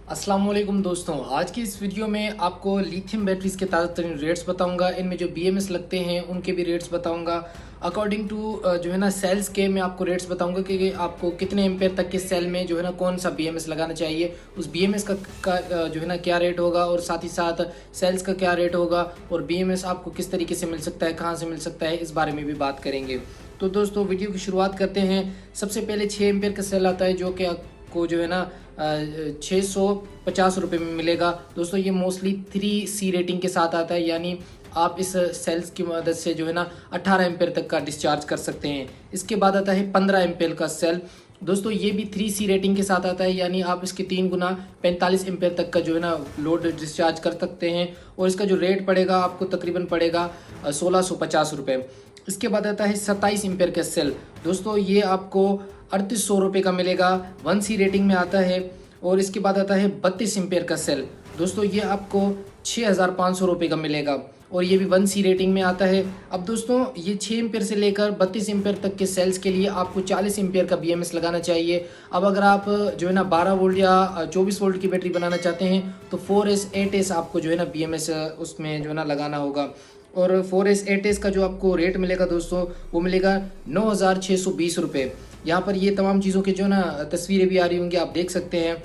अस्सलाम वालेकुम दोस्तों, आज की इस वीडियो में आपको लिथियम बैटरीज के ताज़ा तरीन रेट्स बताऊंगा। इनमें जो BMS लगते हैं उनके भी रेट्स बताऊंगा। अकॉर्डिंग टू जो है ना सेल्स के मैं आपको रेट्स बताऊंगा कि आपको कितने एम्पेयर तक के सेल में जो है ना कौन सा BMS लगाना चाहिए, उस BMS का जो है ना क्या रेट होगा और साथ ही साथ सेल्स का क्या रेट होगा और BMS आपको किस तरीके से मिल सकता है, कहाँ से मिल सकता है, इस बारे में भी बात करेंगे। तो दोस्तों वीडियो की शुरुआत करते हैं। सबसे पहले 6 एम्पेयर का सेल आता है जो कि आपको जो है ना 650 रुपये में मिलेगा। दोस्तों ये मोस्टली 3C रेटिंग के साथ आता है, यानी आप इस सेल्स की मदद से जो है ना 18 एम्पेयर तक का डिस्चार्ज कर सकते हैं। इसके बाद आता है 15 एम्पेयर का सेल। दोस्तों ये भी 3C रेटिंग के साथ आता है, यानी आप इसके 3 गुना 45 एम्पेयर तक का जो है ना लोड डिस्चार्ज कर सकते हैं और इसका जो रेट पड़ेगा आपको तकरीबन पड़ेगा 1650 रुपये। इसके बाद आता है 27 एम्पेयर का सेल। दोस्तों ये आपको 3800 रुपये का मिलेगा, 1C रेटिंग में आता है। और इसके बाद आता है 32 एम्पेयर का सेल। दोस्तों ये आपको 6500 रुपये का मिलेगा और ये भी 1C रेटिंग में आता है। अब दोस्तों ये 6 एम्पेयर से लेकर 32 एम्पेयर तक के सेल्स के लिए आपको 40 एम्पेयर का BMS लगाना चाहिए। अब अगर आप जो है ना 12 वोल्ट या 24 वोल्ट की बैटरी बनाना चाहते हैं तो 4S 8S आपको जो है ना BMS उसमें जो है ना लगाना होगा। और 4S 8S का जो आपको रेट मिलेगा दोस्तों वो मिलेगा 9620 रुपये। यहाँ पर ये तमाम चीज़ों के जो ना तस्वीरें भी आ रही होंगी, आप देख सकते हैं।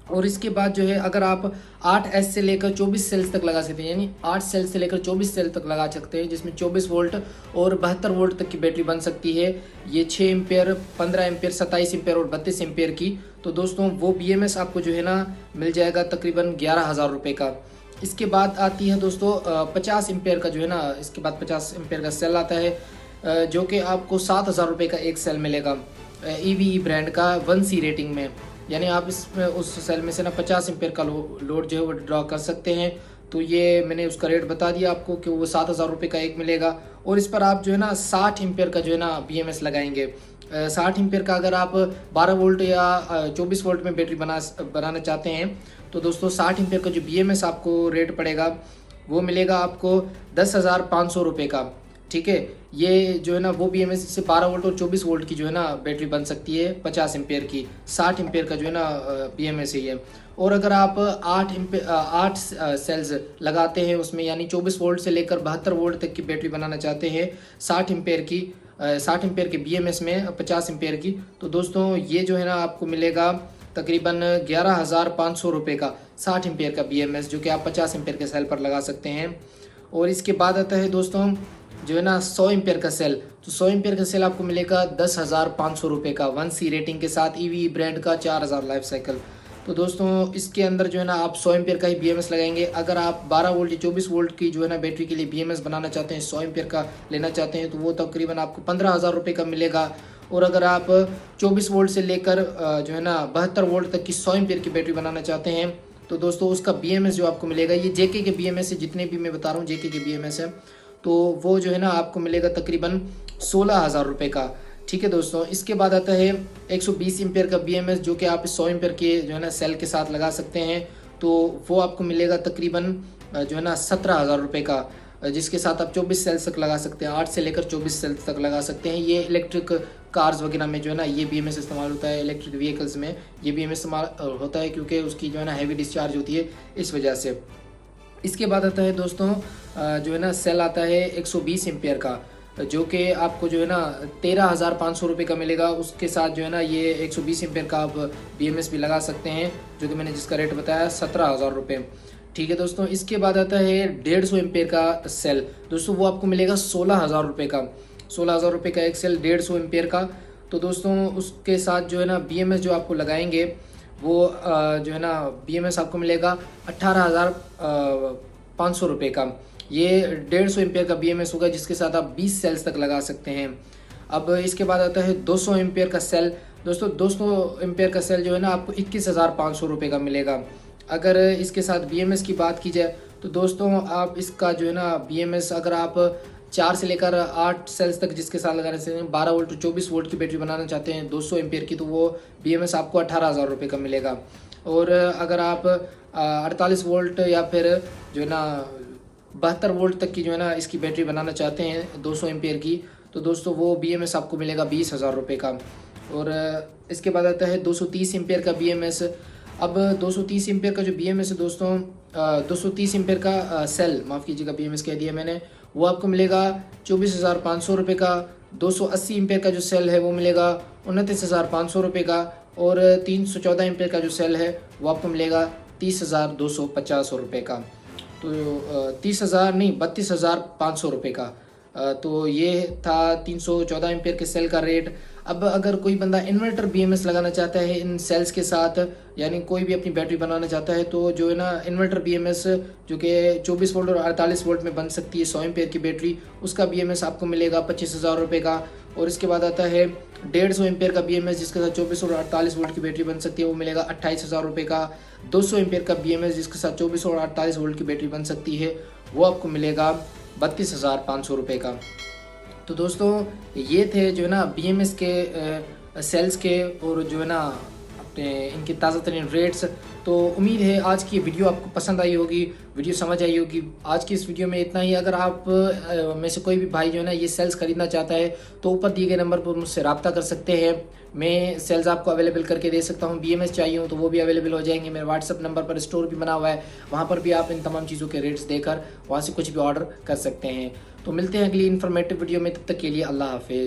और इसके बाद जो है अगर आप 8S से लेकर 24 सेल्स तक लगा सकते हैं, यानी 8 सेल से लेकर 24 सेल तक लगा सकते हैं, जिसमें 24 वोल्ट और 72 वोल्ट तक की बैटरी बन सकती है। ये 6 एम्पेयर, 15 एम्पेयर, 27 एम्पेयर और 32 एम्पेयर की। तो दोस्तों वो BMS आपको जो है ना मिल जाएगा तकरीबन 11,000 रुपये का। इसके बाद आती है दोस्तों 50 एम्पेयर का जो है ना, इसके बाद 50 एम्पेयर का सेल आता है जो कि आपको 7,000 रुपये का एक सेल मिलेगा EVE ब्रांड का 1C रेटिंग में। यानी आप इसमें उस सेल में से ना 50 एम्पेयर का लोड जो है वो ड्रॉ कर सकते हैं। तो ये मैंने उसका रेट बता दिया आपको कि वो 7,000 रुपये का एक मिलेगा। और इस पर आप जो है ना 60 एम्पेयर का जो है ना BMS लगाएंगे। 60 एम्पेयर का अगर आप 12 वोल्ट या 24 वोल्ट में बैटरी बनाना चाहते हैं तो दोस्तों 60 एम्पेयर का जो BMS आपको रेट पड़ेगा वो मिलेगा आपको 10,500 रुपये का। ठीक है, ये जो है ना वो BMS से 12 वोल्ट और 24 वोल्ट की जो है ना बैटरी बन सकती है 50 एम्पेयर की। 60 एम्पेयर का जो है ना BMS है ये। और अगर आप 8 सेल्स लगाते हैं उसमें, यानी 24 वोल्ट से लेकर 72 वोल्ट तक की बैटरी बनाना चाहते हैं 60 एम्पेयर की, 60 एम्पेयर के BMS में 50 एम्पेयर की, तो दोस्तों ये जो है ना आपको मिलेगा तकरीबन 11,500 रुपये का 60 एम्पेयर का BMS, जो कि आप 50 एम्पेयर के सेल पर लगा सकते हैं। और इसके बाद आता है दोस्तों जो है ना 100 एम्पेयर का सेल। तो 100 एम्पेयर का सेल आपको मिलेगा 10,500 रुपये का 1C रेटिंग के साथ, EVE ब्रांड का, 4000 लाइफ साइकिल। तो दोस्तों इसके अंदर जो है ना आप 100 एम्पेयर का ही BMS लगाएंगे। अगर आप 12 वोल्ट या 24 वोल्ट की जो है ना बैटरी के लिए BMS बनाना चाहते हैं, 100 एम्पेयर का लेना चाहते हैं, तो वो तकरीबन आपको 15,000 रुपये का मिलेगा। और अगर आप 24 वोल्ट से लेकर जो है ना 72 वोल्ट तक की 100 एम्पेयर की बैटरी बनाना चाहते हैं तो दोस्तों उसका BMS जो आपको मिलेगा, ये JK के BMS है, जितने भी मैं बता रहा हूँ JK के BMS है, तो वो जो है ना आपको मिलेगा तकरीबन 16,000 रुपये का। ठीक है दोस्तों, इसके बाद आता है 120 एम्पेयर का BMS, जो कि आप 100 एम्पेयर के जो है ना सेल के साथ लगा सकते हैं। तो वो आपको मिलेगा तकरीबन जो है ना 17,000 रुपये का, जिसके साथ आप 24 सेल्स तक लगा सकते हैं, 8 से लेकर 24 सेल्स तक लगा सकते हैं। ये इलेक्ट्रिक कार्स वगैरह में जो है ना ये BMS इस्तेमाल होता है, इलेक्ट्रिक व्हीकल्स में ये BMS इस्तेमाल होता है, क्योंकि उसकी जो है ना हैवी डिस्चार्ज होती है इस वजह से। इसके बाद आता है दोस्तों जो है ना सेल आता है 120 एम्पेयर का, जो कि आपको जो है ना 13,500 रुपये का मिलेगा। उसके साथ जो है ना ये 120 एम्पेयर का आप BMS भी लगा सकते हैं, जो कि मैंने जिसका रेट बताया 17,000 रुपये। ठीक है दोस्तों, इसके बाद आता है 150 एम्पेयर का सेल। दोस्तों वो आपको मिलेगा 16,000 रुपये का, 16,000 रुपये का एक सेल 150 एम्पेयर का। तो दोस्तों उसके साथ जो है ना BMS जो आपको लगाएंगे वो जो है ना BMS आपको मिलेगा 18,500 रुपये का। ये 150 एम्पेयर का BMS होगा, जिसके साथ आप 20 सेल्स तक लगा सकते हैं। अब इसके बाद आता है 200 एम्पेयर का सेल। दोस्तों 200 एम्पेयर का सेल जो है ना आपको 21,500 रुपये का मिलेगा। अगर इसके साथ BMS की बात की जाए तो दोस्तों आप इसका जो है ना BMS अगर आप 4 से लेकर 8 सेल्स तक जिसके साथ लगाने से 12 वोल्ट 24 वोल्ट की बैटरी बनाना चाहते हैं 200 एम्पेयर की, तो वो BMS आपको 18,000 रुपये का मिलेगा। और अगर आप 48 वोल्ट या फिर जो है ना 72 वोल्ट तक की जो है ना इसकी बैटरी बनाना चाहते हैं 200 एम्पेयर की, तो दोस्तों वो BMS आपको मिलेगा 20,000 रुपये का। और इसके बाद आता है 230 एम्पेयर का BMS। अब 230 एम्पेयर का जो BMS है दोस्तों, 230 एम्पेयर का सेल, माफ़ कीजिएगा BMS कह दिया मैंने, वो आपको मिलेगा 24,500 रुपये का। 280 एम्पेयर का जो सेल है वो मिलेगा 29,500 रुपये का। और 314 एम्पेयर का जो सेल है वो आपको मिलेगा 30,250 रुपये का। तो 30,000 नहीं, 32,500 रुपये का। तो ये था 314 एम्पेयर के सेल का रेट। अब अगर कोई बंदा इन्वर्टर BMS लगाना चाहता है इन सेल्स के साथ, यानी कोई भी अपनी बैटरी बनाना चाहता है, तो जो है ना इन्वर्टर BMS जो कि 24 वोल्ट और 48 वोल्ट में बन सकती है 100 एम्पेयर की बैटरी, उसका BMS आपको मिलेगा 25,000 रुपये का। और इसके बाद आता है 150 एम्पेयर का BMS जिसके साथ 24 और 48 वोल्ट की बैटरी बन सकती है, वो मिलेगा 28,000 रुपये का। 200 एम्पेयर का BMS जिसके साथ 24 और 48 वोल्ट की बैटरी बन सकती है, वो आपको मिलेगा 32,500 रुपये का। तो दोस्तों ये थे जो है ना BMS के सेल्स के, और जो है ना अपने इनके ताज़ा तरीन रेट्स। तो उम्मीद है आज की वीडियो आपको पसंद आई होगी, वीडियो समझ आई होगी। आज की इस वीडियो में इतना ही। अगर आप में से कोई भी भाई जो है ना ये सेल्स खरीदना चाहता है तो ऊपर दिए गए नंबर पर मुझसे रब्ता कर सकते हैं। मैं सेल्स आपको अवेलेबल करके दे सकता हूँ। BMS चाहिए हो तो वो भी अवेलेबल हो जाएंगे। मेरे WhatsApp नंबर पर स्टोर भी बना हुआ है, वहाँ पर भी आप इन तमाम चीज़ों के रेट्स देकर वहाँ से कुछ भी ऑर्डर कर सकते हैं। तो मिलते हैं अगली इन्फॉर्मेटिव वीडियो में, तब तक के लिए अल्लाह हाफिज़।